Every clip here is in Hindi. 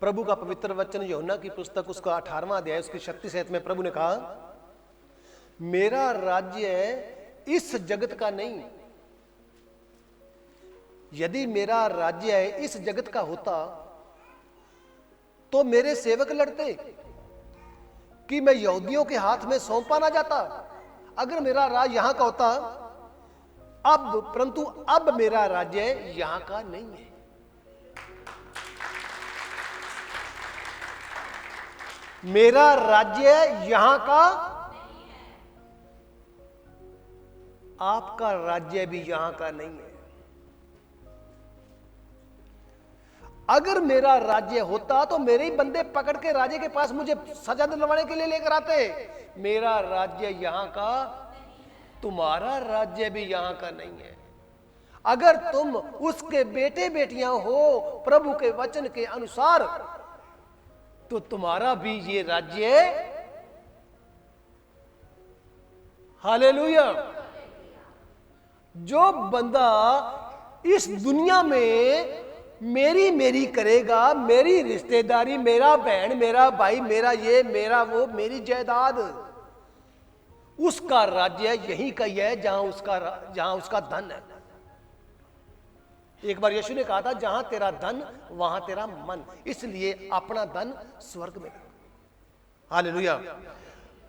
प्रभु का पवित्र वचन यूहन्ना की पुस्तक उसका 18वां अध्याय उसकी 36 में प्रभु ने कहा, मेरा राज्य इस जगत का नहीं। यदि मेरा राज्य इस जगत का होता तो मेरे सेवक लड़ते कि मैं यहूदियों के हाथ में सौंपा ना जाता। अगर मेरा राज यहां का होता परंतु अब मेरा राज्य यहां का नहीं है। मेरा राज्य यहां का, आपका राज्य भी यहां का नहीं है। अगर मेरा राज्य होता तो मेरे ही बंदे पकड़ के राजे के पास मुझे सजा दिलवाने के लिए लेकर आते। मेरा राज्य यहां का, तुम्हारा राज्य भी यहां का नहीं है। अगर तुम उसके बेटे बेटियां हो प्रभु के वचन के अनुसार, तो तुम्हारा भी ये राज्य, हालेलुया। जो बंदा इस दुनिया में मेरी मेरी करेगा, मेरी रिश्तेदारी, मेरा बहन, मेरा भाई, मेरा ये, मेरा वो, मेरी जायदाद, उसका राज्य यहीं का ही है जहां उसका धन है। एक बार यीशु ने कहा था, जहां तेरा धन वहां तेरा मन। इसलिए अपना धन स्वर्ग में। हालेलुया।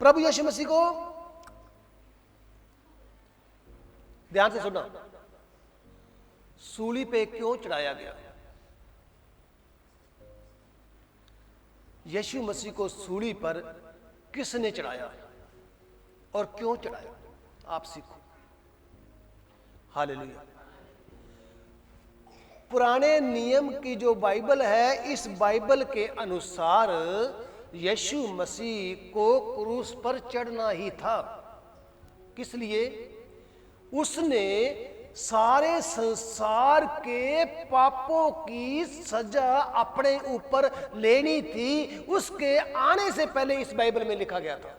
प्रभु यीशु मसीह को ध्यान से सुनना, सूली पे क्यों चढ़ाया गया? यीशु मसीह को सूली पर किसने चढ़ाया और क्यों चढ़ाया? आप सीखो। हालेलुया। पुराने नियम की जो बाइबल है, इस बाइबल के अनुसार यीशु मसीह को क्रूस पर चढ़ना ही था। किस लिए? उसने सारे संसार के पापों की सजा अपने ऊपर लेनी थी। उसके आने से पहले इस बाइबल में लिखा गया था,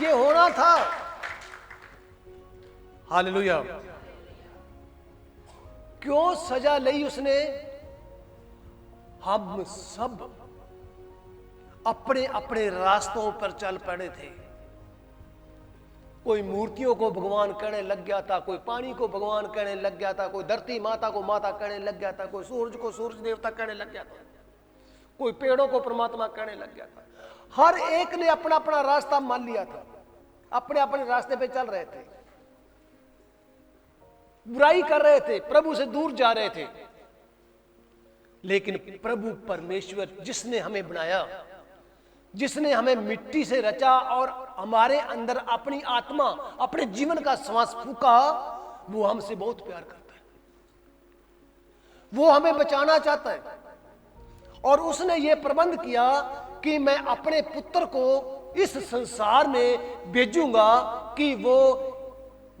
ये होना था। हालेलुया। क्यों सजा ली उसने? हम सब अपने अपने रास्तों पर चल पड़े थे। कोई मूर्तियों को भगवान कहने लग गया था, कोई पानी को भगवान कहने लग गया था, कोई धरती माता को माता कहने लग गया था, कोई सूरज को सूरज देवता कहने लग गया था, कोई पेड़ों को परमात्मा कहने लग गया था। हर एक ने अपना अपना रास्ता मान लिया था, अपने अपने रास्ते पे चल रहे थे, बुराई कर रहे थे, प्रभु से दूर जा रहे थे। लेकिन प्रभु परमेश्वर जिसने हमें बनाया, जिसने हमें मिट्टी से रचा और हमारे अंदर अपनी आत्मा, अपने जीवन का श्वास फूका, वो हमसे बहुत प्यार करता है। वो हमें बचाना चाहता है और उसने ये प्रबंध किया कि मैं अपने पुत्र को इस संसार में भेजूंगा कि वो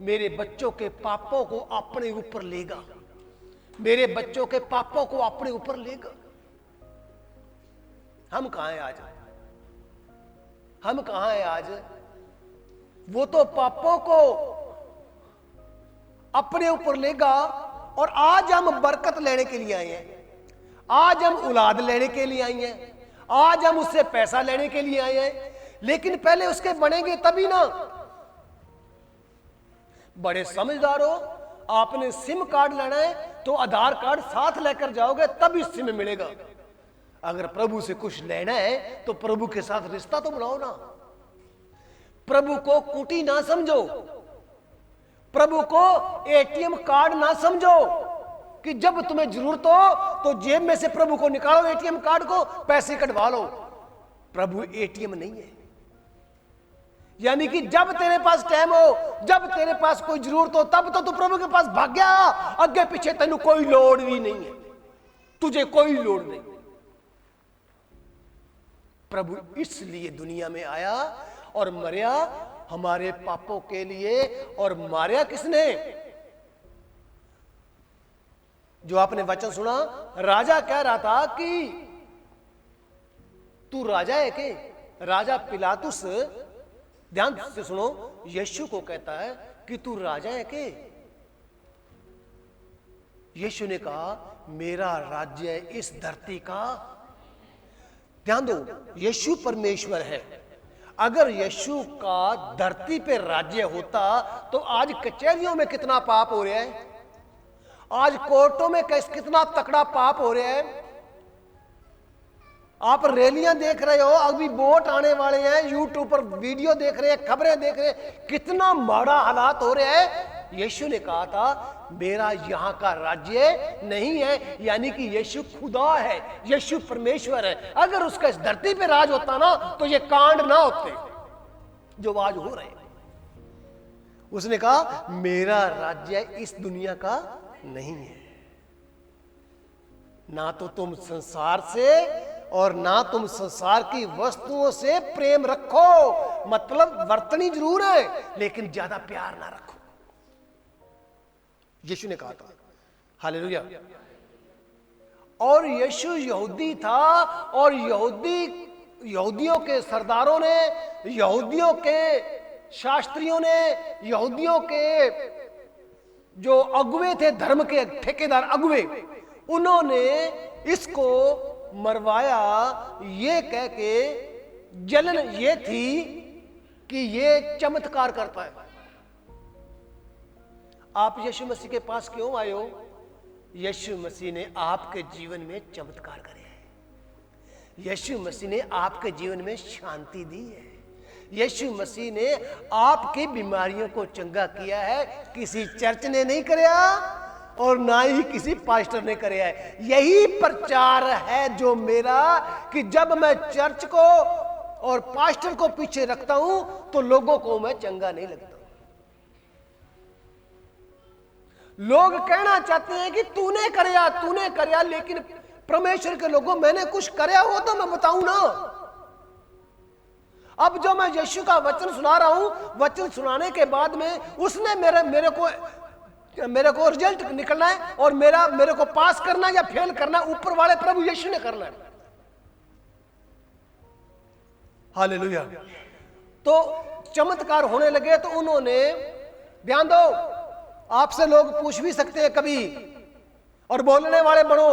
मेरे बच्चों के पापों को अपने ऊपर लेगा, मेरे बच्चों के पापों को अपने ऊपर लेगा। हम कहां हैं आज? हम कहां हैं आज? वो तो पापों को अपने ऊपर लेगा और आज हम बरकत लेने के लिए आए हैं, आज हम औलाद लेने के लिए आए हैं, आज हम उससे पैसा लेने के लिए आए हैं। लेकिन पहले उसके बनेंगे तभी ना। बड़े समझदार हो, आपने सिम कार्ड लेना है तो आधार कार्ड साथ लेकर जाओगे तभी सिम मिलेगा। अगर प्रभु से कुछ लेना है तो प्रभु के साथ रिश्ता तो बनाओ ना। प्रभु को कुटी ना समझो, प्रभु को एटीएम कार्ड ना समझो कि जब तुम्हें जरूरत हो तो जेब में से प्रभु को निकालो, एटीएम कार्ड को पैसे कटवा लो। प्रभु एटीएम नहीं है। यानी कि जब तेरे पास टाइम हो, जब तेरे पास कोई जरूरत हो, तब तो तू प्रभु के पास भाग गया। आगे पीछे तेनू कोई लोड भी नहीं है, तुझे कोई लोड नहीं। प्रभु इसलिए दुनिया में आया और मरया हमारे पापों के लिए। और मारया किसने? जो आपने वचन सुना, राजा कह रहा था कि तू राजा है के? राजा पिलातुस, ध्यान से सुनो, यीशु को कहता है कि तू राजा है के? यीशु ने कहा मेरा राज्य इस धरती का। ध्यान दो, यीशु परमेश्वर है। अगर यीशु का धरती पे राज्य होता तो आज कचहरियों में कितना पाप हो रहा है, आज कोर्टों में कितना तकड़ा पाप हो रहा है। आप रैलियां देख रहे हो, अभी वोट आने वाले हैं, यूट्यूब पर वीडियो देख रहे हैं, खबरें देख रहे हैं, कितना माड़ा हालात हो रहे हैं। यीशु ने कहा था मेरा यहां का राज्य नहीं है, यानी कि यीशु खुदा है, यीशु परमेश्वर है। अगर उसका इस धरती पे राज होता ना तो ये कांड ना होते जो आज हो रहे हैं। उसने कहा मेरा राज्य इस दुनिया का नहीं है। ना तो तुम संसार से और ना तुम संसार की वस्तुओं से प्रेम रखो, मतलब वर्तनी जरूर है लेकिन ज्यादा प्यार ना रखो, यीशु ने कहा था। हालेलुया। और यीशु यहूदी था और यहूदियों के सरदारों ने, यहूदियों के शास्त्रियों ने, यहूदियों के जो अगुवे थे, धर्म के ठेकेदार अगुवे, उन्होंने इसको मरवाया ये कह के, जलन ये थी कि ये चमत्कार करता है। आप यीशु मसीह के पास क्यों आए हो? यीशु मसीह ने आपके जीवन में चमत्कार करे हैं। यीशु मसीह ने आपके जीवन में शांति दी है। यीशु मसीह ने आपकी बीमारियों को चंगा किया है। किसी चर्च ने नहीं किया और ना ही किसी पास्टर ने किया है। यही प्रचार है जो मेरा, कि जब मैं चर्च को और पास्टर को पीछे रखता हूं तो लोगों को मैं चंगा नहीं लगता। लोग कहना चाहते हैं कि तूने करया, लेकिन परमेश्वर के लोगों मैंने कुछ करया हो तो मैं बताऊं ना। अब जो मैं यीशु का वचन सुना रहा हूं, वचन सुनाने के बाद में उसने मेरे को रिजल्ट निकलना है और मेरे को पास करना या फेल करना ऊपर वाले प्रभु यीशु ने करना है। हालेलुया। तो चमत्कार होने लगे तो उन्होंने, ध्यान दो, आपसे लोग पूछ भी सकते हैं कभी, और बोलने वाले बनो।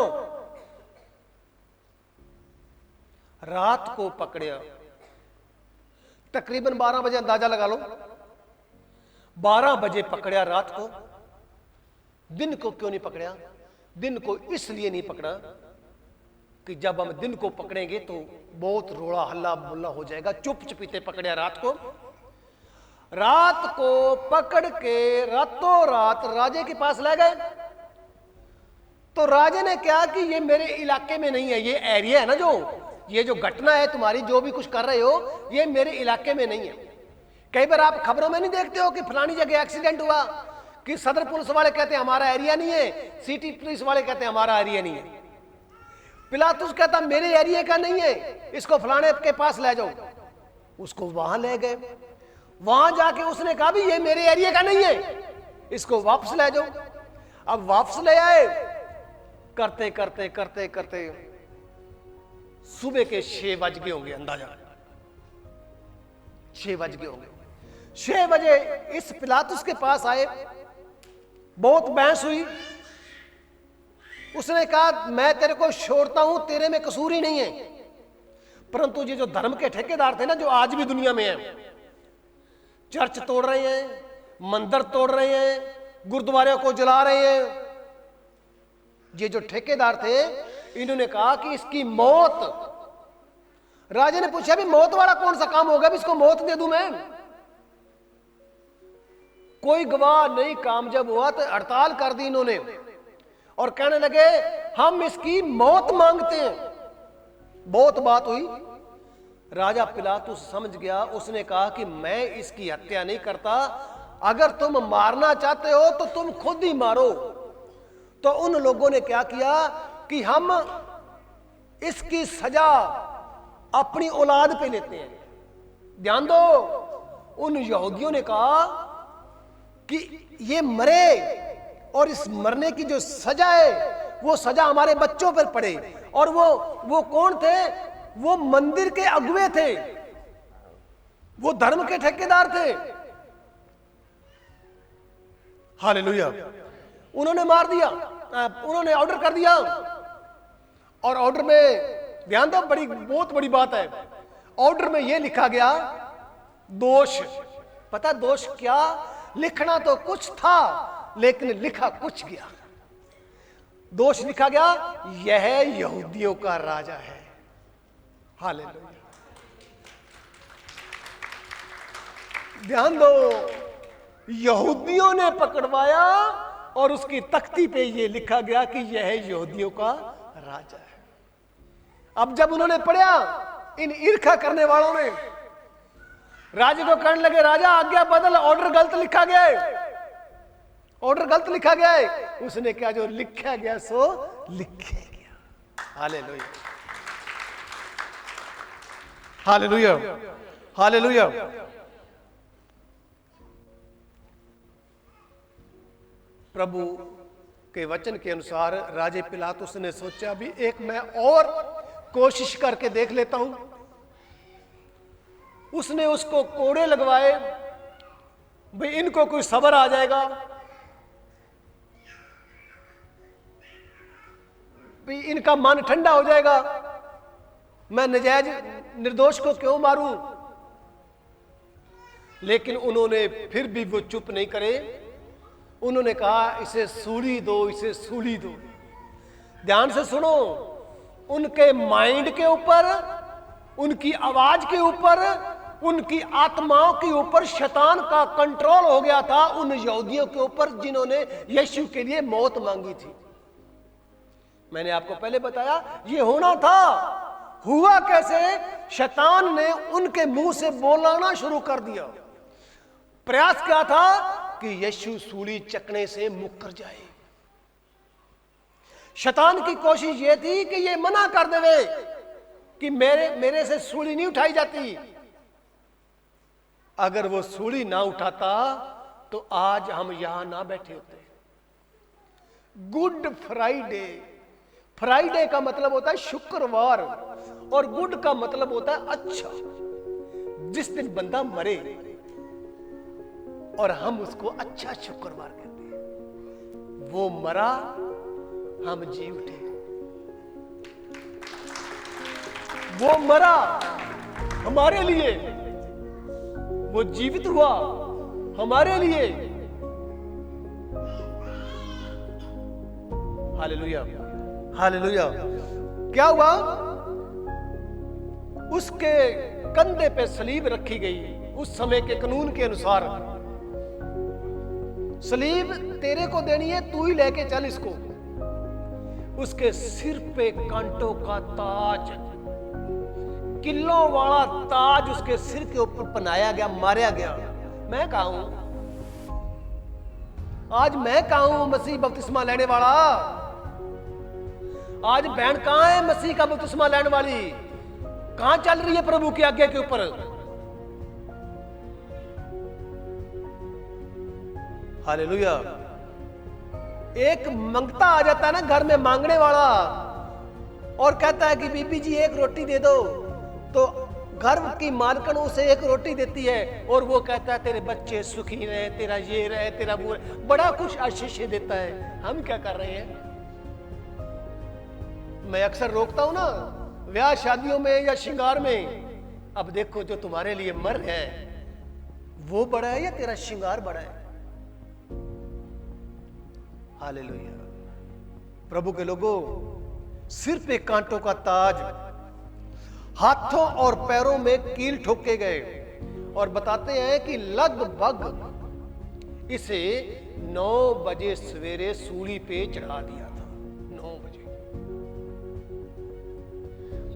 रात को पकड़िया, तकरीबन 12 बजे, अंदाजा लगा लो 12 बजे पकड़िया रात को। दिन को क्यों नहीं पकड़ा? दिन को इसलिए नहीं पकड़ा कि जब हम दिन को पकड़ेंगे तो बहुत रोड़ा हल्ला बुल्ला हो जाएगा। चुप चुपीते पकड़िया रात को। रात को पकड़ के रातों रात राजे के पास ले गए। तो राजे ने क्या कि ये मेरे इलाके में नहीं है, ये एरिया है ना, ये जो घटना है तुम्हारी, जो भी कुछ कर रहे हो, ये मेरे इलाके में नहीं है। कई बार आप खबरों में नहीं देखते हो कि फलानी जगह एक्सीडेंट हुआ, कि सदर पुलिस वाले कहते हैं हमारा एरिया नहीं है, सिटी पुलिस वाले कहते हैं हमारा एरिया नहीं है। पिलातुस कहता मेरे एरिया का नहीं है, इसको फलाने के पास ले जाओ। उसको वहां ले गए। वहां जाके उसने कहा भी ये मेरे एरिया का नहीं है, इसको वापस ले जाओ। अब वापस ले आए। करते करते करते करते सुबह के 6 बज गए होंगे, अंदाजा 6 बज गए होंगे। 6 बजे इस पिलातुस के पास आए। बहुत बहस हुई। उसने कहा मैं तेरे को छोड़ता हूं, तेरे में कसूर ही नहीं है। परंतु ये जो धर्म के ठेकेदार थे ना, जो आज भी दुनिया में है, चर्च तोड़ रहे हैं, मंदिर तोड़ रहे हैं, गुरुद्वारे को जला रहे हैं, ये जो ठेकेदार थे, इन्होंने कहा कि इसकी मौत। राजा ने पूछा भी मौत वाला कौन सा काम होगा, भी इसको मौत दे दूं मैं? कोई गवाह नहीं कामयाब हुआ तो हड़ताल कर दी इन्होंने और कहने लगे हम इसकी मौत मांगते हैं। बहुत बात हुई। राजा पिलातुस समझ गया। उसने कहा कि मैं इसकी हत्या नहीं करता, अगर तुम मारना चाहते हो तो तुम खुद ही मारो। तो उन लोगों ने क्या किया कि हम इसकी सजा अपनी औलाद पे लेते हैं। ध्यान दो, उन यहूदियों ने कहा कि ये मरे और इस मरने की जो सजा है वो सजा हमारे बच्चों पर पड़े। और वो कौन थे? वो मंदिर के अगुवे थे, वो धर्म के ठेकेदार थे। हालेलुया। उन्होंने मार दिया। उन्होंने ऑर्डर कर दिया, और ऑर्डर में ध्यान दो, बहुत बड़ी बात है। ऑर्डर में यह लिखा गया दोष। पता दोष क्या? लिखना तो कुछ था लेकिन लिखा कुछ गया। दोष लिखा गया, यह यहूदियों का राजा है। हालेलुया। ध्यान दो, यहूदियों ने पकड़वाया और उसकी तख्ती पे यह लिखा गया कि यह यहूदियों का राजा है। अब जब उन्होंने पढ़ा, इन ईर्खा करने वालों ने राजा को कहने लगे, राजा आज्ञा बदल, ऑर्डर गलत लिखा गया है, ऑर्डर गलत लिखा गया है। उसने क्या, जो लिखा गया सो लिखा गया। Hallelujah, hallelujah, hallelujah. प्रभु के वचन के अनुसार राजे पिलातुस ने सोचा, भी एक मैं और कोशिश करके देख लेता हूं। उसने उसको कोड़े लगवाए, भाई इनको कोई सब्र आ जाएगा, भाई इनका मन ठंडा हो जाएगा, मैं नजायज निर्दोष को क्यों मारूं। लेकिन उन्होंने फिर भी वो चुप नहीं करे। उन्होंने कहा, इसे सूली दो, इसे सूली दो। ध्यान से सुनो, उनके माइंड के ऊपर, उनकी आवाज के ऊपर, उनकी आत्माओं के ऊपर शैतान का कंट्रोल हो गया था, उन यहूदियों के ऊपर जिन्होंने यीशु के लिए मौत मांगी थी। मैंने आपको पहले बताया ये होना था। हुआ कैसे? शैतान ने उनके मुंह से बोलाना शुरू कर दिया। प्रयास क्या था कि यीशु सूली चकने से मुकर जाए। शैतान की कोशिश यह थी कि ये मना कर देवे कि मेरे से सूली नहीं उठाई जाती। अगर वो सूली ना उठाता तो आज हम यहां ना बैठे होते। गुड फ्राइडे, फ्राइडे का मतलब होता है शुक्रवार, और गुड का मतलब होता है अच्छा। जिस दिन बंदा मरे और हम उसको अच्छा शुक्रवार कहते हैं। वो मरा, हम जी उठे। वो मरा हमारे लिए, वो जीवित हुआ हमारे लिए। Hallelujah, hallelujah. क्या हुआ? उसके कंधे पे सलीब रखी गई। उस समय के कानून के अनुसार सलीब तेरे को देनी है, तू ही लेके चल इसको। उसके सिर पे कांटों का ताज, किलों वाला ताज उसके सिर के ऊपर पहनाया गया, मारा गया। मैं कहा हूं, आज मैं कहा हूं मसीह बपतिस्मा लेने वाला। आज बहन कहां है मसीह का बपतिस्मा लेने वाली? कहां चल रही है प्रभु की आज्ञा के ऊपर? हालेलुया। एक मंगता आ जाता है ना घर में, मांगने वाला, और कहता है कि बीबी जी एक रोटी दे दो, तो घर की मालकन उसे एक रोटी देती है और वो कहता है तेरे बच्चे सुखी रहे, तेरा ये रहे, तेरा वो रहे, बड़ा कुछ आशीष देता है। हम क्या कर रहे हैं? मैं अक्सर रोकता हूं ना ब्याह शादियों में या श्रृंगार में, अब देखो जो तुम्हारे लिए मर है वो बड़ा है या तेरा श्रृंगार बड़ा है? हालेलुया। प्रभु के लोगों, सिर पे कांटों का ताज, हाथों और पैरों में कील ठोके गए, और बताते हैं कि लगभग इसे 9 बजे सवेरे सूली पे चढ़ा दिया था। 9 बजे।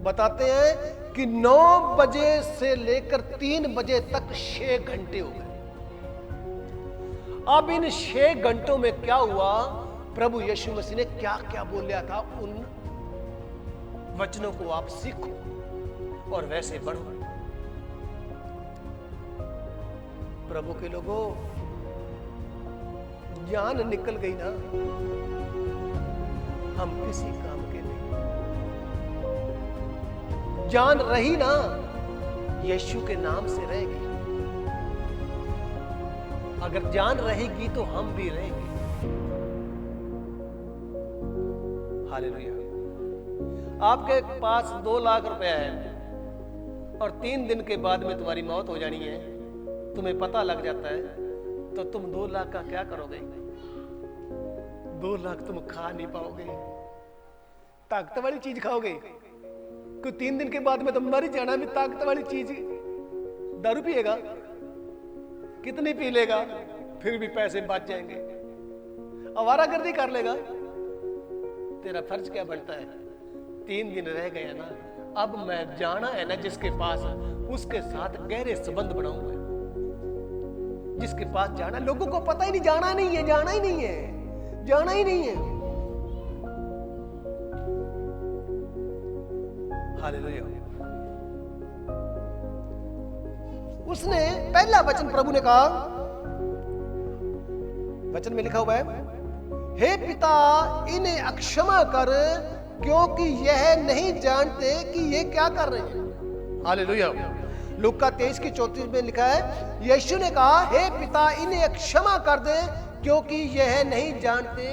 बताते हैं कि 9 बजे से लेकर 3 बजे तक 6 घंटे हो गए। अब इन 6 घंटों में क्या हुआ? प्रभु यीशु मसीह ने क्या क्या बोला था, उन वचनों को आप सीखो और वैसे बढ़ो। प्रभु के लोगों, जान निकल गई ना, हम किसी काम के नहीं। जान रही ना, यीशु के नाम से रहेगी। अगर जान रहेगी तो हम भी रहेंगे। हालेलुया। आपके पास 2 लाख रुपया है और 3 दिन के बाद में तुम्हारी मौत हो जानी है, तुम्हें पता लग जाता है, तो तुम 2 लाख का क्या करोगे? 2 लाख तुम खा नहीं पाओगे, ताकत वाली चीज खाओगे। क्यों 3 दिन के बाद में तुम मर ही जाना, भी ताकत वाली चीज। दारू पिएगा, कितनी पी लेगा, फिर भी पैसे बच जाएंगे। आवारागर्दी कर लेगा, तेरा फर्ज क्या बनता है? 3 दिन रह गए ना, अब मैं जाना है ना जिसके पास, उसके साथ गहरे संबंध बनाऊंगा। जिसके पास जाना, लोगों को पता ही नहीं, जाना नहीं है, जाना ही नहीं है, जाना ही नहीं है। हालेलुया। उसने पहला वचन प्रभु ने कहा, वचन में लिखा हुआ है, हे पिता इन्हें अक्षमा कर क्योंकि यह नहीं जानते कि ये क्या कर रहे हैं। हालेलुया। लूका 23:34 में लिखा है, यीशु ने कहा, हे पिता इन्हें क्षमा कर दे क्योंकि यह नहीं जानते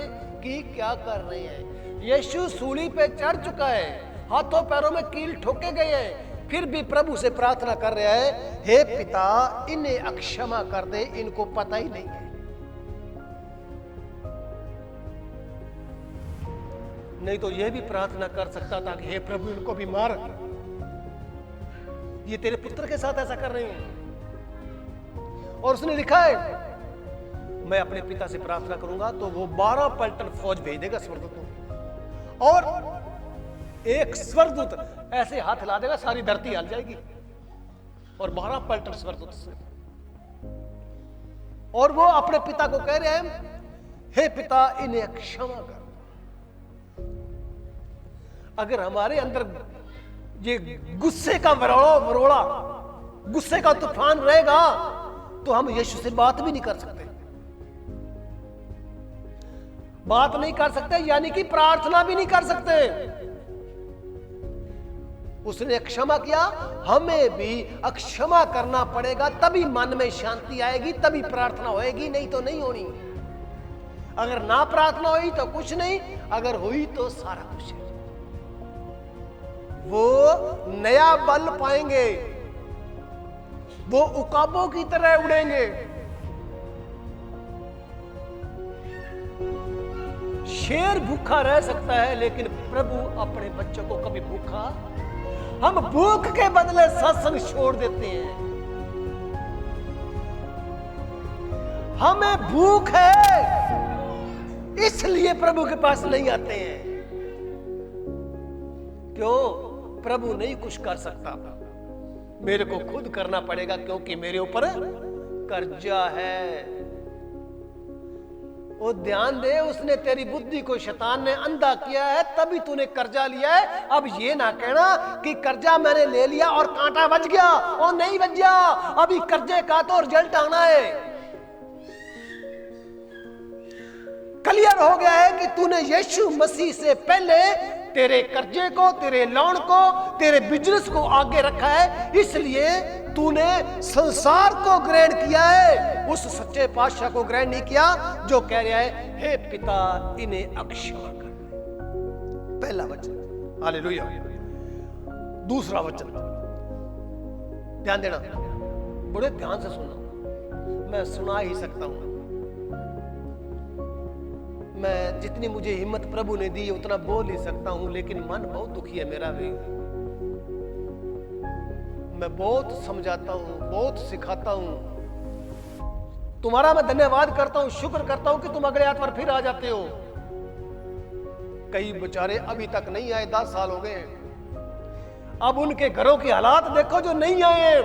कि क्या कर रहे हैं। यीशु सूली पे चढ़ चुका है, हाथों पैरों में कील ठोके गए हैं, फिर भी प्रभु से प्रार्थना कर रहा है, हे पिता इन्हें अक्षमा कर दे, इनको पता ही नहीं है। नहीं तो यह भी प्रार्थना कर सकता था कि हे प्रभु इनको भी मार, ये तेरे पुत्र के साथ ऐसा कर रहे हैं। और उसने लिखा है, मैं अपने पिता से प्रार्थना करूंगा तो वो 12 पलटन फौज भेज देगा स्वर्गदूत, और एक स्वर्गदूत ऐसे हाथ हिला देगा सारी धरती हिल जाएगी, और 12 पलटन स्वर्गदूत से। और वो अपने पिता को कह रहे हैं, हे पिता इन्हें क्षमा कर। अगर हमारे अंदर ये गुस्से का वरोड़ा, गुस्से का तूफान रहेगा तो हम यीशु से बात भी नहीं कर सकते, बात नहीं कर सकते, यानी कि प्रार्थना भी नहीं कर सकते। उसने क्षमा किया, हमें भी अक्षमा करना पड़ेगा, तभी मन में शांति आएगी, तभी प्रार्थना होएगी, नहीं तो नहीं होनी। अगर ना प्रार्थना हुई तो कुछ नहीं, अगर हुई तो सारा कुछ है। वो नया बल पाएंगे, वो उकाबों की तरह उड़ेंगे। शेर भूखा रह सकता है, लेकिन प्रभु अपने बच्चों को कभी भूखा, हम भूख के बदले सत्संग छोड़ देते हैं। हमें भूख है इसलिए प्रभु के पास नहीं आते हैं। क्यों? प्रभु नहीं कुछ कर सकता, मेरे को खुद करना पड़ेगा, क्योंकि मेरे ऊपर कर्जा है। वो ध्यान दे, उसने तेरी बुद्धि को शैतान ने अंधा किया है, तभी तूने कर्जा लिया है। अब ये ना कहना कि कर्जा मैंने ले लिया और कांटा बच गया, और नहीं बच गया, अभी कर्जे का तो रिजल्ट आना है। क्लियर हो गया है कि तूने यीशु मसीह से पहले तेरे कर्जे को, तेरे लोन को, तेरे बिजनेस को आगे रखा है, इसलिए तूने संसार को ग्रहण किया है, उस सच्चे पातशाह को ग्रहण नहीं किया जो कह रहा है, हे पिता इन्हें अक्षमा कर। पहला वचन, हालेलुया। दूसरा वचन, ध्यान देना, बड़े ध्यान से सुनना, मैं सुना ही सकता हूं। मैं जितनी मुझे हिम्मत प्रभु ने दी उतना बोल ही सकता हूं, लेकिन मन बहुत दुखी है मेरा भी। मैं बहुत समझाता हूं, बहुत सिखाता हूं। तुम्हारा मैं धन्यवाद करता हूं, शुक्र करता हूं कि तुम अगले आत्मा फिर आ जाते हो। कई बेचारे अभी तक नहीं आए, 10 साल हो गए। अब उनके घरों की हालात देखो जो नहीं आए,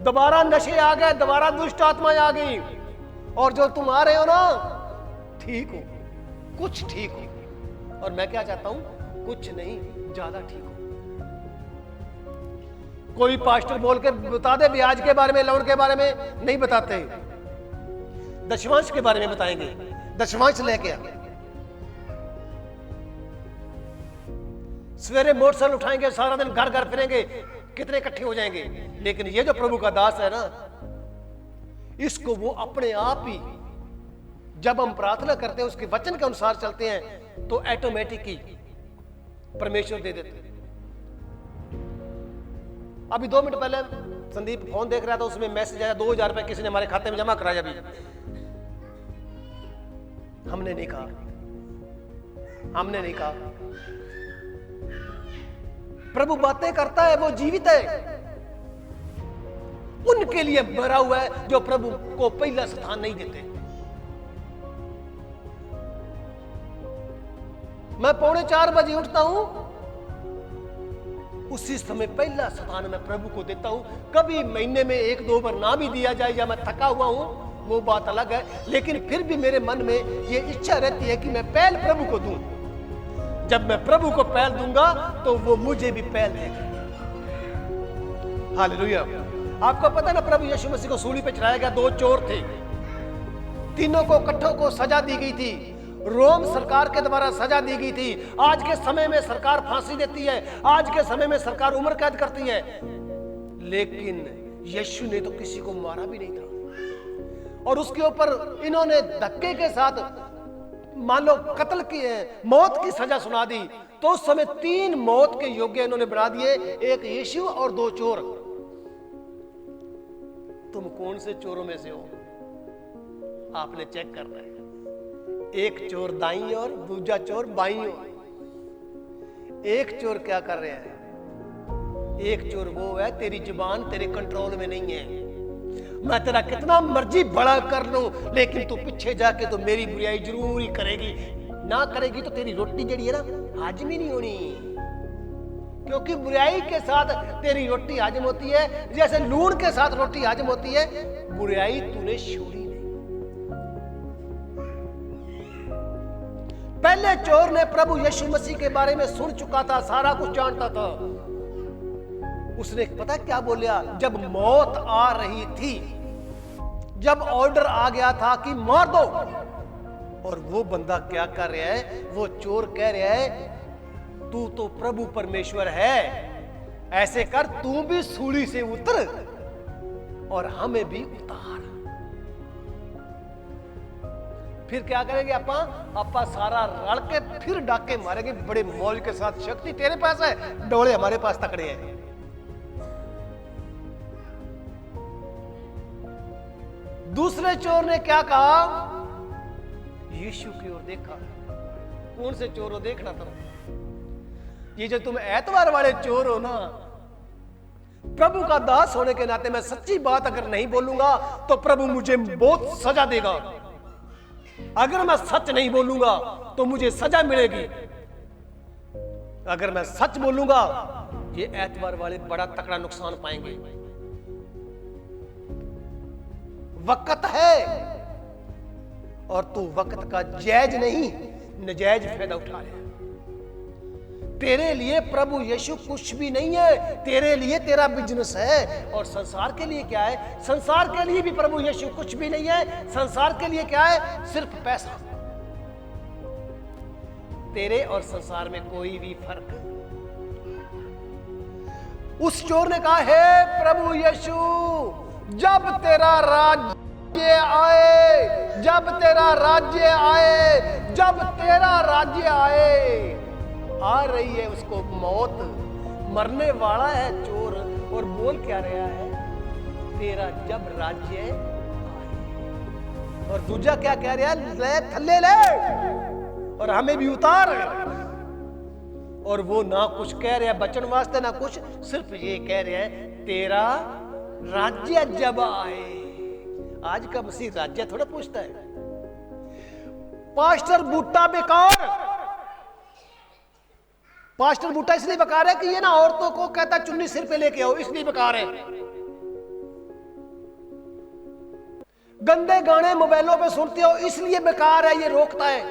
दोबारा नशे आ गए, दोबारा दुष्ट आत्माएं आ गई। और जो तुम आ रहे हो ना, ठीक हो, कुछ ठीक हो, और मैं क्या चाहता हूं, कुछ नहीं, ज्यादा ठीक हो। कोई पास्टर बोल के बता दे ब्याज के बारे में, लोन के बारे में नहीं बताते, दशमांश के बारे में बताएंगे, दशमांश लेके आ। सवेरे मोटरसाइकिल उठाएंगे, सारा दिन घर घर फिरेंगे, कितने इकट्ठे हो जाएंगे। लेकिन ये जो प्रभु का दास है ना, इसको वो अपने आप ही, जब हम प्रार्थना करते हैं उसके वचन के अनुसार चलते हैं, तो ऑटोमेटिक ही परमेश्वर दे देते। अभी 2 मिनट पहले संदीप फोन देख रहा था, उसमें मैसेज आया 2000 रुपए किसी ने हमारे खाते में जमा कराया। अभी हमने नहीं कहा, हमने नहीं कहा। प्रभु बातें करता है, वो जीवित है। उनके लिए भरा हुआ है जो प्रभु को पहला स्थान नहीं देते। मैं 3:45 बजे उठता हूं, उसी समय पहला स्थान मैं प्रभु को देता हूं। कभी महीने में 1-2 बार ना भी दिया जाए या मैं थका हुआ हूं, वो बात अलग है, लेकिन फिर भी मेरे मन में ये इच्छा रहती है कि मैं पहल प्रभु को दूं। जब मैं प्रभु को पहल दूंगा तो वो मुझे भी पहल देगा। हालेलुया। आपको पता ना, प्रभु यीशु मसीह को सूली पे चढ़ाया गया, 2 चोर थे, तीनों को इकट्ठों को सजा दी गई थी, रोम सरकार के द्वारा सजा दी गई थी। आज के समय में सरकार फांसी देती है, आज के समय में सरकार उम्र कैद करती है, लेकिन यीशु ने तो किसी को मारा भी नहीं था। और उसके ऊपर इन्होंने धक्के के साथ मान लो कत्ल की, मौत की सजा सुना दी। तो उस समय 3 मौत के योग्य इन्होंने बना दिए, एक यीशु और 2 चोर। तुम कौन से चोरों में से हो? आपने चेक करना है। एक चोर दाईं और दूसरा चोर बाईं ओर। एक चोर क्या कर रहे हैं? एक चोर वो है, तेरी जुबान तेरे कंट्रोल में नहीं है। मैं तेरा कितना मर्जी बड़ा कर लूं, लेकिन तू पीछे जाके तो मेरी बुराई जरूर ही करेगी। ना करेगी तो तेरी रोटी जड़ी है ना, हजम ही नहीं होनी। क्योंकि बुराई के साथ तेरी रोटी हजम होती है, जैसे लूण के साथ रोटी हजम होती है। बुराई तूने छोड़ी नहीं। पहले चोर ने प्रभु यीशु मसीह के बारे में सुन चुका था, सारा कुछ जानता था। उसने पता क्या बोला? जब मौत आ रही थी, जब ऑर्डर आ गया था कि मार दो, और वो बंदा क्या कर रहा है? वो चोर कह रहा है, तू तो प्रभु परमेश्वर है, ऐसे कर, तू भी सूली से उतर और हमें भी उतार। फिर क्या करेंगे? अपा सारा रल के फिर डाके मारेंगे बड़े मौज के साथ। शक्ति तेरे पास है, डोले हमारे पास तकड़े हैं। दूसरे चोर ने क्या कहा? यीशु की ओर देखा। कौन से चोर हो? देखना तुम, ये जो तुम एतवार वाले चोर हो ना, प्रभु का दास होने के नाते मैं सच्ची बात अगर नहीं बोलूंगा तो प्रभु मुझे बहुत सजा देगा। अगर मैं सच नहीं बोलूंगा तो मुझे सजा मिलेगी। अगर मैं सच बोलूंगा, ये एतवार वाले बड़ा तकड़ा नुकसान पाएंगे। वक्त है और तू वक्त का जायज नहीं, नजायज फायदा उठा रहा है। तेरे लिए प्रभु यीशु कुछ भी नहीं है, तेरे लिए तेरा बिजनेस है। और संसार के लिए क्या है? संसार के लिए भी प्रभु यीशु कुछ भी नहीं है। संसार के लिए क्या है? सिर्फ पैसा। तेरे और संसार में कोई भी फर्क। उस चोर ने कहा, हे प्रभु यीशु, जब तेरा राज्य आए, जब तेरा राज्य आए, जब तेरा राज्य आए। आ रही है उसको मौत, मरने वाला है चोर, और बोल क्या रहा है? तेरा जब राज्य आए। और दूजा क्या कह रहा है? ले थल्ले ले और हमें भी उतार। और वो ना कुछ कह रहा है बचन वास्ते, ना कुछ, सिर्फ ये कह रहा है, तेरा राज्य जब आए। आज का मसीह राज्य थोड़ा पूछता है। पास्टर बूटा बेकार। पास्टर बूटा इसलिए बेकार है कि ये ना औरतों को कहता चुन्नी सिर पे लेके आओ, इसलिए बेकार है। गंदे गाने मोबाइलों पे सुनते हो, इसलिए बेकार है, ये रोकता है।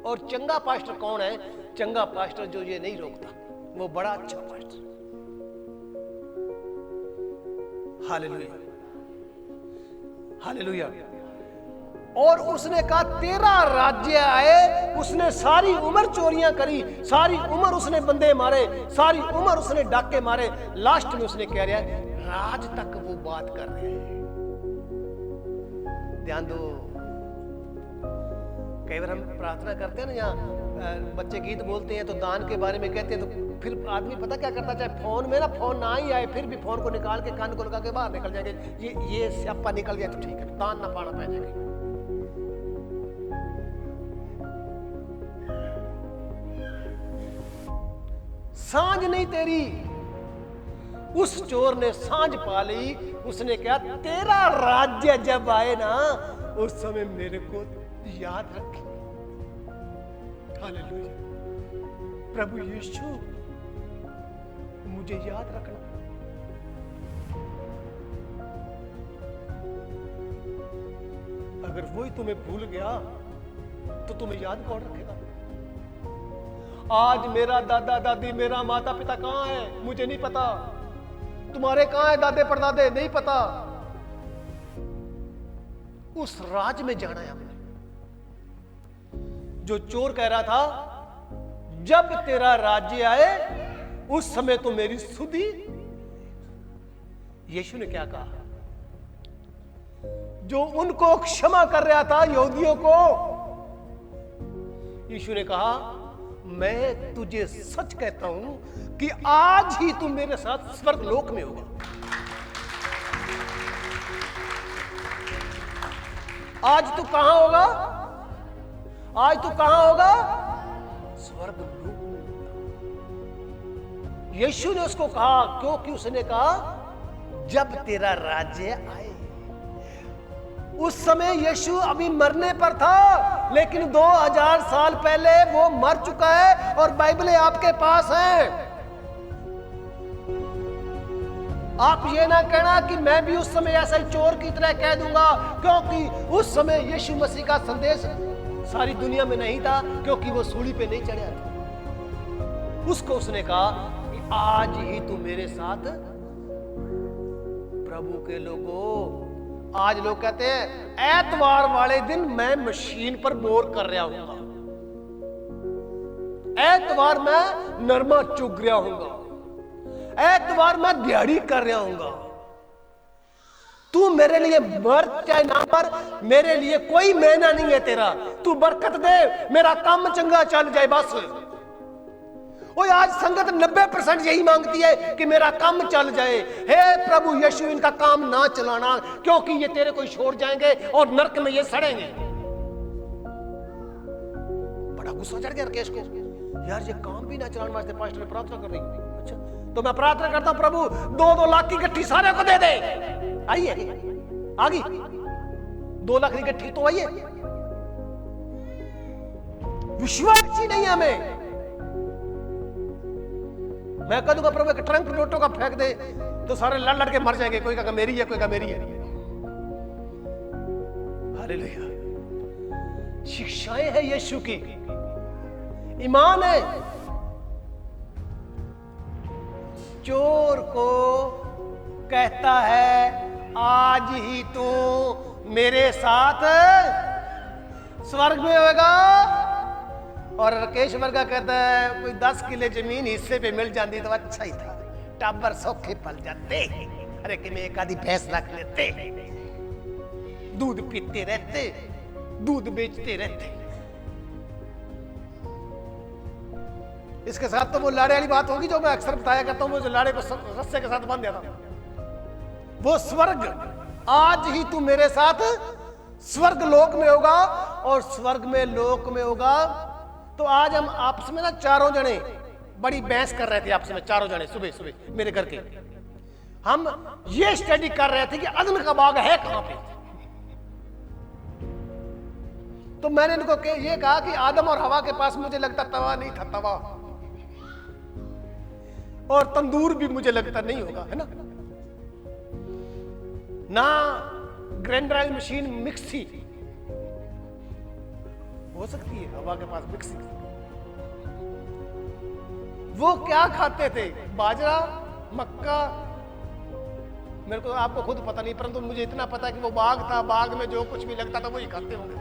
और चंगा पास्टर कौन है? चंगा पास्टर जो ये नहीं रोकता, वो बड़ा अच्छा पास्टर। Hallelujah, hallelujah. और उसने कहा, तेरा राज्य आए। उसने सारी उम्र चोरियां करी, सारी उम्र उसने बंदे मारे, सारी उम्र उसने डाके मारे। लास्ट में उसने कह रहा है, राज तक वो बात कर रहे हैं। ध्यान दो, कई बार हम प्रार्थना करते हैं ना, यहाँ बच्चे गीत बोलते हैं तो दान के बारे में कहते हैं, तो फिर आदमी पता क्या करता, चाहे फोन में ना फोन ना ही आए फिर भी फोन को निकाल के कान को लगा के बाहर निकल जाएंगे, ये स्यापा निकल जाए तो ठीक है, दान ना पाना पै जाएगा। सांझ नहीं तेरी, उस चोर ने सांझ पा ली, उसने कहा तेरा राज्य जब आए ना उस समय मेरे को याद रखे। हालेलुया। प्रभु यीशु मुझे याद रखना। अगर वही तुम्हें भूल गया तो तुम्हें याद कौन रखेगा? आज मेरा दादा दादी, मेरा माता पिता कहां है मुझे नहीं पता, तुम्हारे कहां है दादे परदादे नहीं पता। उस राज में जाना है हमने। जो चोर कह रहा था जब तेरा राज्य आए उस समय तो मेरी सुधि। यीशु ने क्या कहा? जो उनको क्षमा कर रहा था यहूदियों को, यीशु ने कहा मैं तुझे सच कहता हूं कि आज ही तू मेरे साथ स्वर्ग लोक में होगा। आज तू कहां होगा? आज तू कहां होगा? स्वर्ग लोक में। यीशु ने उसको कहा क्योंकि उसने कहा जब तेरा राज्य आए। उस समय यीशु अभी मरने पर था, लेकिन 2000 साल पहले वो मर चुका है और बाइबलें आपके पास हैं। आप ये ना कहना कि मैं भी उस समय ऐसा ही चोर की तरह कह दूंगा, क्योंकि उस समय यीशु मसीह का संदेश सारी दुनिया में नहीं था, क्योंकि वो सूली पे नहीं चढ़ा था। उसको उसने कहा कि आज ही तू मेरे साथ। प्रभु के लोगों, आज लोग कहते हैं एतवार वाले दिन मैं मशीन पर बोर कर रहा हूंगा, एतवार मैं नरमा चुग रहा हूंगा, एतवार मैं दिहाड़ी कर रहा हूंगा। तू मेरे लिए मर चाहे ना मर, मेरे लिए कोई महीना नहीं है तेरा। तू बरकत दे, मेरा काम चंगा चल जाए बस। वो आज संगत 90% यही मांगती है कि मेरा काम चल जाए। हे प्रभु यीशु, इनका काम ना चलाना, क्योंकि ये तेरे को छोड़ जाएंगे और नरक में ये सड़ेंगे। बड़ा गुस्सा चढ़ गया राकेश को, यार ये काम भी ना चलाने वास्ते पास्टर ने प्रार्थना कर रही। अच्छा तो मैं प्रार्थना करता हूं प्रभु 2-2 लाख की गट्ठी सारे को दे दे। आइए आ गई 2 लाख की गट्ठी तो आइए। विश्वास ही नहीं हमें। मैं कह दूंगा प्रभु एक ट्रंक नोटों का फेंक दे तो सारे लड़ लड़ के मर जाएंगे। कोई कहा मेरी है, कोई कहा मेरी है। हालेलुया। शिक्षाएं हैं यीशु की, ईमान है। चोर को कहता है आज ही तू मेरे साथ स्वर्ग में होगा, और राकेश वर्गा कहता है कोई 10 किले जमीन हिस्से पे मिल जाती तो अच्छा ही था, टाबर सौखे पल जाते। अरे कि मैं एक आधी भैंस रख लेते, दूध पीते रहते, दूध बेचते रहते। इसके साथ तो वो लाड़े वाली बात होगी जो मैं अक्सर बताया करता हूं, वो जो लाड़े को रस्से के साथ बांध दिया था। वो स्वर्ग, आज ही तू मेरे साथ स्वर्ग लोक में होगा, और स्वर्ग में लोक में होगा। तो आज हम आपस में ना चारों जने बड़ी बहस कर रहे थे आपस में, चारों जने सुबह सुबह मेरे घर के। हम ये स्टडी कर रहे थे कि अदन का बाग है कहां पे। तो मैंने इनको ये कहा कि आदम और हवा के पास मुझे लगता तवा नहीं था, तवा और तंदूर भी मुझे लगता नहीं होगा, है ना ग्राइंडर मशीन मिक्सी हो सकती है हवा के पास मिक्सी। वो क्या खाते थे? बाजरा, मक्का, मेरे को आपको खुद पता नहीं, परंतु मुझे इतना पता है कि वो बाग था, बाग में जो कुछ भी लगता था वही खाते होंगे।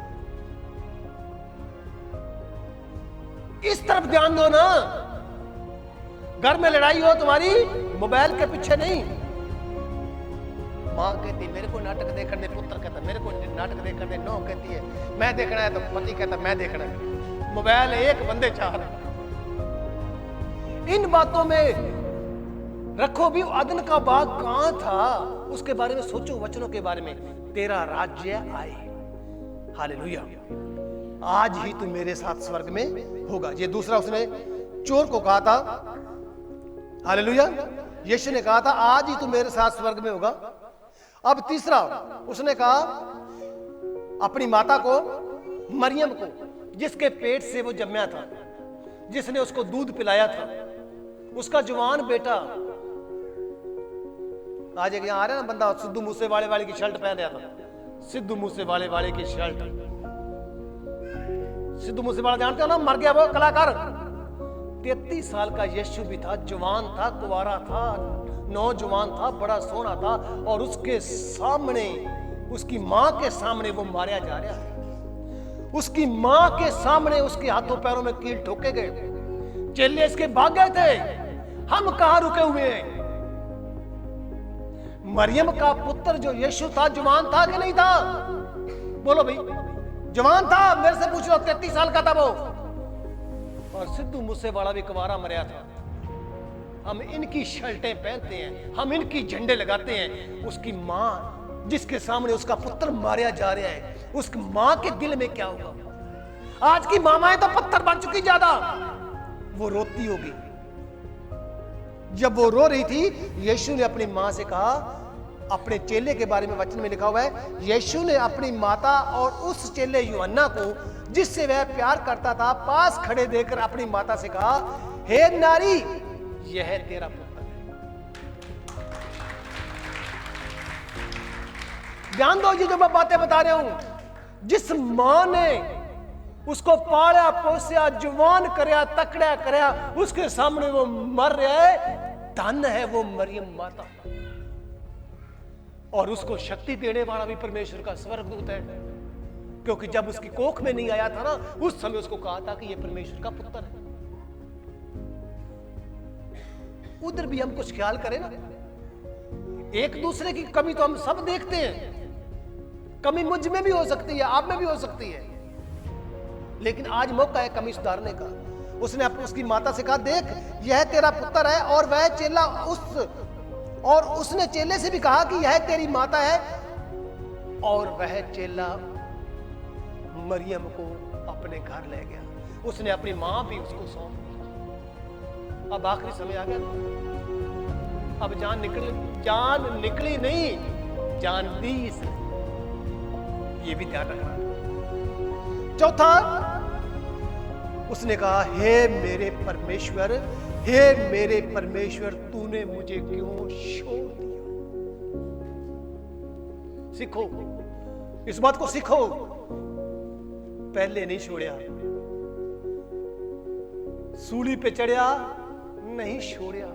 इस तरफ ध्यान दो ना। घर में लड़ाई हो तुम्हारी मोबाइल के पीछे नहीं, माँ कहती मेरे को नाटक देखने दे, पुत्र कहता मेरे को नाटक देखने दे, नौ कहती है मैं देखना है, तो पति कहता मैं देखना है। मोबाइल एक बंदे चार। इन बातों में रखो भी अदन का बाग कहां था, उसके बारे में सोचो, वचनों के बारे में। तेरा राज्य आए, हालेलुया, आज ही तू मेरे साथ स्वर्ग में होगा। ये दूसरा उसने चोर को कहा था, हालेलुया, यीशु ने कहा था आज ही तू मेरे साथ स्वर्ग में होगा। अब तीसरा उसने कहा अपनी माता को, मरियम को, जिसके पेट से वो जन्मा था, जिसने उसको दूध पिलाया था, उसका जवान बेटा। आज एक यहां आ रहा है ना बंदा, सिद्धू मूसेवाले वाले की शर्ट पहन रहा था, सिद्धू मूसेवाले वाले की शर्ट। सिद्धू मूसेवाला जानते हो ना, मर गया वो कलाकार। 33 साल का यीशु भी था, जवान था, कुंवारा था, नौजवान था, बड़ा सोना था, और उसके सामने, उसकी मां के सामने वो मारा जा रहा है। उसकी मां के सामने उसके हाथों पैरों में कील ठोके गए। चेले इसके भाग गए थे, हम कहां रुके हुए हैं। मरियम का पुत्र जो यीशु था, जवान था कि नहीं था? बोलो भाई, जवान था। मेरे से पूछ लो, 33 साल का था वो। और सिद्धू मूसेवाला भी कुंवारा मरिया था। हम इनकी शर्टें पहनते हैं, हम इनकी झंडे लगाते हैं। उसकी मां जिसके सामने उसका पुत्र मारा जा रहा है, उस मां के दिल में क्या होगा? आज की मामाएं तो पत्थर बन चुकी ज्यादा। वो रोती होगी। जब वो रो रही थी, यीशु ने अपनी मां से कहा, अपने चेले के बारे में वचन में लिखा हुआ है, यीशु ने अपनी माता और उस चेले यूहन्ना को, जिससे वह प्यार करता था, पास खड़े देखकर अपनी माता से कहा, हे नारी, यह तेरा पुत्र है। ध्यान दो, ये जो मैं बातें बता रहा हूं, जिस मां ने उसको पाला पोसा, जवान करया, तकड़ा करया, उसके सामने वो मर रहा है। धन है वो मरियम माता, और उसको शक्ति देने वाला भी परमेश्वर का स्वर्गदूत है। क्योंकि जब उसकी कोख में नहीं आया था ना, उस समय उसको कहा था कि यह परमेश्वर का पुत्र है। उधर भी हम कुछ ख्याल करें ना। एक दूसरे की कमी तो हम सब देखते हैं। कमी मुझ में भी हो सकती है, आप में भी हो सकती है, लेकिन आज मौका है कमी सुधारने का। उसने उसकी माता से कहा, देख यह तेरा पुत्र है। और वह चेला उसने चेले से भी कहा कि यह तेरी माता है। और वह चेला मरियम को अपने घर ले गया। उसने अपनी मां भी उसको सौंप दी। अब आखिरी समय आ गया। अब जान निकली नहीं, जान दी इसने। ये भी ध्यान रखना। चौथा, उसने कहा, हे मेरे परमेश्वर, हे मेरे परमेश्वर, तूने मुझे क्यों छोड़ दिया? सीखो, इस बात को सीखो। पहले नहीं छोड़ा, सूली पे चढ़ा नहीं छोड़ा,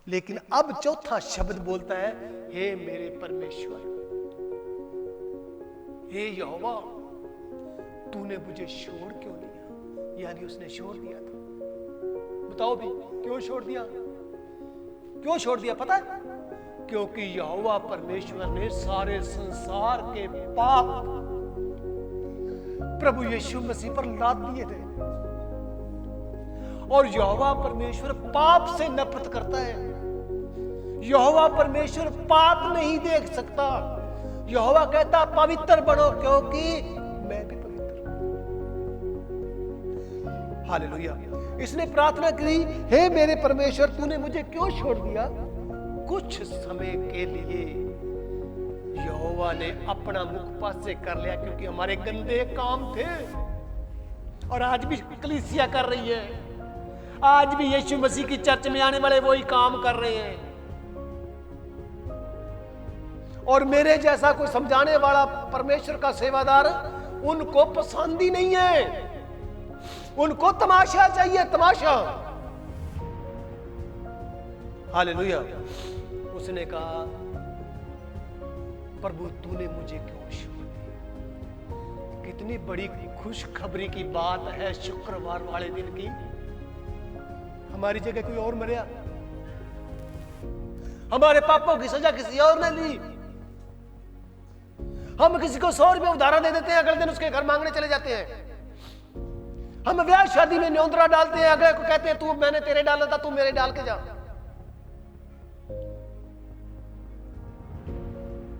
लेकिन अब चौथा शब्द बोलता है, हे मेरे परमेश्वर, हे यहोवा, तूने मुझे छोड़ क्यों दिया? यानी उसने छोड़ दिया था। बताओ भी, क्यों छोड़ दिया? क्यों छोड़ दिया पता है? क्योंकि यहोवा परमेश्वर ने सारे संसार के पाप प्रभु यीशु मसीह पर लाद दिए थे। और यहोवा परमेश्वर पाप से नफरत करता है। यहोवा परमेश्वर पाप नहीं देख सकता। यहोवा कहता, पवित्र बनो क्योंकि मैं भी पवित्र हूं। हालेलुया। इसने प्रार्थना की, हे मेरे परमेश्वर, तूने मुझे क्यों छोड़ दिया? कुछ समय के लिए यहोवा ने अपना मुख पासे कर लिया, क्योंकि हमारे गंदे काम थे। और आज भी कलीसिया कर रही है, आज भी यीशु मसीह की चर्च में आने वाले वही काम कर रहे हैं। और मेरे जैसा कोई समझाने वाला परमेश्वर का सेवादार उनको पसंद ही नहीं है। उनको तमाशा चाहिए, तमाशा। हालेलुया। उसने कहा, प्रभु तूने मुझे क्यों छोड़ दिया? कितनी बड़ी खुशखबरी की बात है शुक्रवार वाले दिन की। हमारी जगह कोई और मरिया, हमारे पापों की सजा किसी और ने ली। हम किसी को 100 रुपये उधार दे देते हैं, अगले दिन उसके घर मांगने चले जाते हैं। हम ब्याह शादी में न्योंदरा डालते हैं, अगले को कहते हैं तू, मैंने तेरे डाला था, तू मेरे डाल के जा।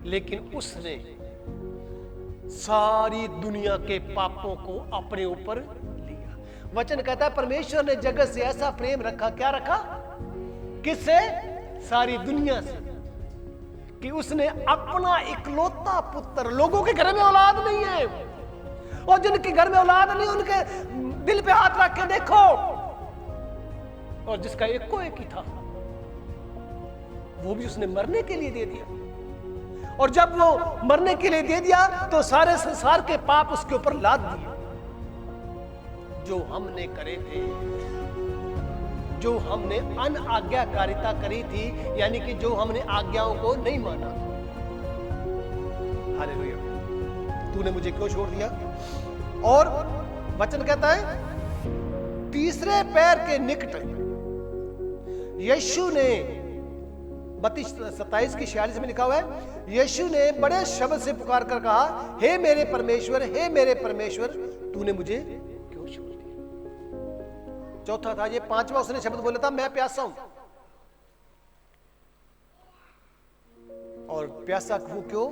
लेकिन उसने सारी दुनिया के पापों को अपने ऊपर लिया। वचन कहता है परमेश्वर ने जगत से ऐसा प्रेम रखा, क्या रखा? किससे? सारी दुनिया से, कि उसने अपना इकलौता पुत्र, लोगों के घर में औलाद नहीं है, और जिनके घर में औलाद नहीं उनके दिल पे हाथ रख के देखो, और जिसका एक को एक ही था वो भी उसने मरने के लिए दे दिया। और जब वो मरने के लिए दे दिया तो सारे संसार के पाप उसके ऊपर लाद दिए। जो हमने करे थे, जो हमने अनाज्ञाकारिता करी थी, यानी कि जो हमने आज्ञाओं को नहीं माना। हालेलुया। तूने मुझे क्यों छोड़ दिया? और वचन कहता है तीसरे पैर के निकट यीशु ने 32-27 की 46 में लिखा हुआ है, यीशु ने बड़े शब्द से पुकार कर कहा, हे मेरे परमेश्वर, हे मेरे परमेश्वर, तूने मुझे क्यों छोड़ दिया? चौथा था, ये पांचवा उसने शब्द बोला था, मैं प्यासा हूं। और प्यासा हूं क्यों?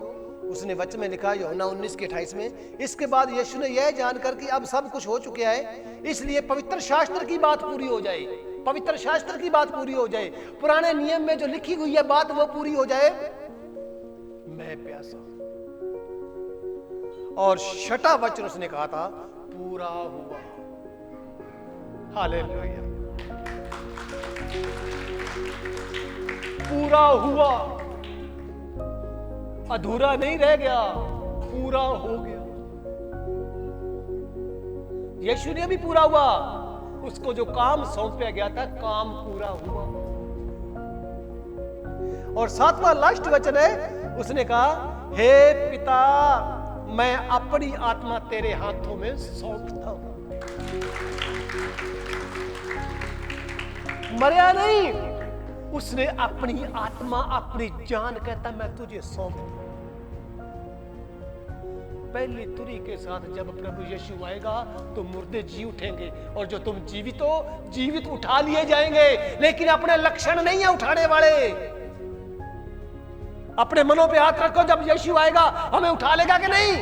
उसने वचन में लिखा यूहन्ना 19:28 में, इसके बाद यीशु ने यह जानकर कि अब सब कुछ हो चुका है, इसलिए पवित्र शास्त्र की बात पूरी हो जाए, पवित्र शास्त्र की बात पूरी हो जाए, पुराने नियम में जो लिखी हुई है बात वो पूरी हो जाए, मैं प्यासा। और छठा वचन उसने कहा था, पूरा हुआ। हालेलुया। पूरा हुआ, अधूरा नहीं रह गया, पूरा हो गया। यीशु ने भी पूरा हुआ, उसको जो काम सौंपा गया था काम पूरा हुआ। और सातवां लास्ट वचन है, उसने कहा, हे पिता, मैं अपनी आत्मा तेरे हाथों में सौंपता हूं। मरया नहीं, उसने अपनी आत्मा, अपनी जान, कहता मैं तुझे सौंपता हूं। पहली तुरी के साथ जब प्रभु यीशु आएगा तो मुर्दे जी उठेंगे, और जो तुम जीवित हो, जीवित उठा लिए जाएंगे। लेकिन अपने लक्षण नहीं है उठाने वाले। अपने मनों पे हाथ रखो, जब यीशु आएगा हमें उठा लेगा कि नहीं?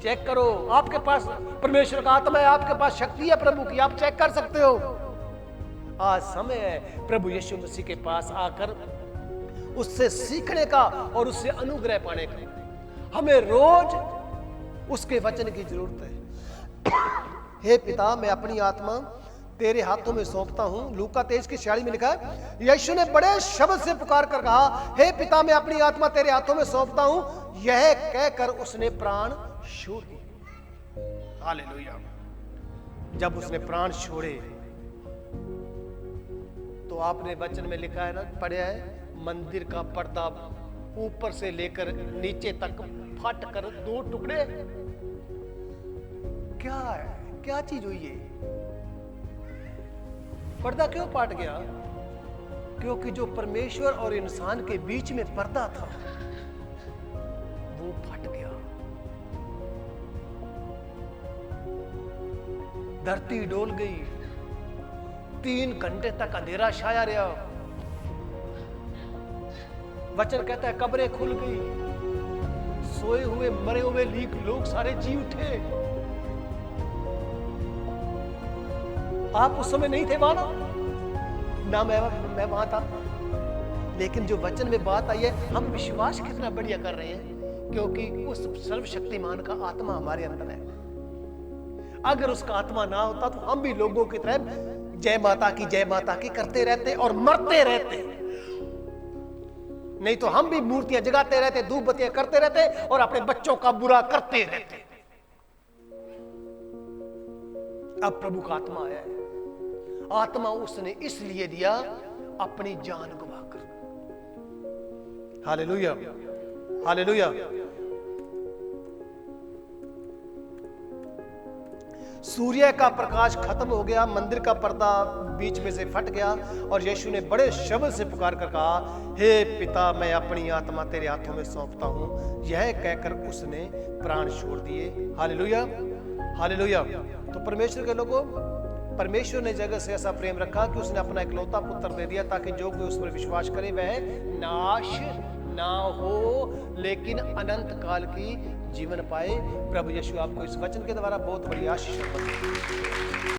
चेक करो, आपके पास परमेश्वर का आत्मा है, आपके पास शक्ति है प्रभु की, आप चेक कर सकते हो। आज समय है प्रभु यीशु मसीह के पास आकर उससे सीखने का और उससे अनुग्रह पाने का। हमें रोज उसके वचन की जरूरत है। हे पिता, मैं अपनी आत्मा तेरे हाथों में सौंपता हूं। लूका 23:46 में लिखा है, यीशु ने बड़े शब्द से पुकार कर कहा, हे पिता, मैं अपनी आत्मा तेरे हाथों में सौंपता हूं। यह कहकर उसने प्राण छोड़ दिए। हालेलुया। जब उसने प्राण छोड़े तो आपने वचन में लिखा है ना, पढ़ा है, मंदिर का पर्दा ऊपर से लेकर नीचे तक फट कर 2 टुकड़े। क्या है, क्या चीज हुई है? पर्दा क्यों फट गया? क्योंकि जो परमेश्वर और इंसान के बीच में पर्दा था वो फट गया। धरती डोल गई, 3 घंटे तक अंधेरा छाया रहा। वचन कहता है कब्रें खुल गई, सोए हुए मरे हुए लोग सारे जी उठे। आप उस समय नहीं थे वहां ना, मैं वहां था, लेकिन जो वचन में बात आई है, हम विश्वास कितना बढ़िया कर रहे हैं, क्योंकि उस सर्वशक्तिमान का आत्मा हमारे अंदर है। अगर उसका आत्मा ना होता तो हम भी लोगों की तरह जय माता की करते रहते और मरते रहते। नहीं तो हम भी मूर्तियां जगाते रहते, धूप बत्तियां करते रहते और अपने बच्चों का बुरा करते रहते। अब प्रभु का आत्मा आया है। आत्मा उसने इसलिए दिया अपनी जान गवाकर। Hallelujah, hallelujah. सूर्य का प्रकाश खत्म हो गया, मंदिर का पर्दा बीच में से फट गया और यीशु ने बड़े शब्द से पुकार कर कहा, हे पिता, मैं अपनी आत्मा तेरे हाथों में सौंपता हूं। यह कहकर उसने प्राण छोड़ दिए। Hallelujah, hallelujah. तो परमेश्वर के लोगों, परमेश्वर ने जगत से ऐसा प्रेम रखा कि उसने अपना इकलौता पुत्र दे दिया, ताकि जो कोई उस पर विश्वास करे वह नाश ना हो लेकिन अनंत काल की जीवन पाए। प्रभु यीशु आपको इस वचन के द्वारा बहुत बड़ी आशीष दे।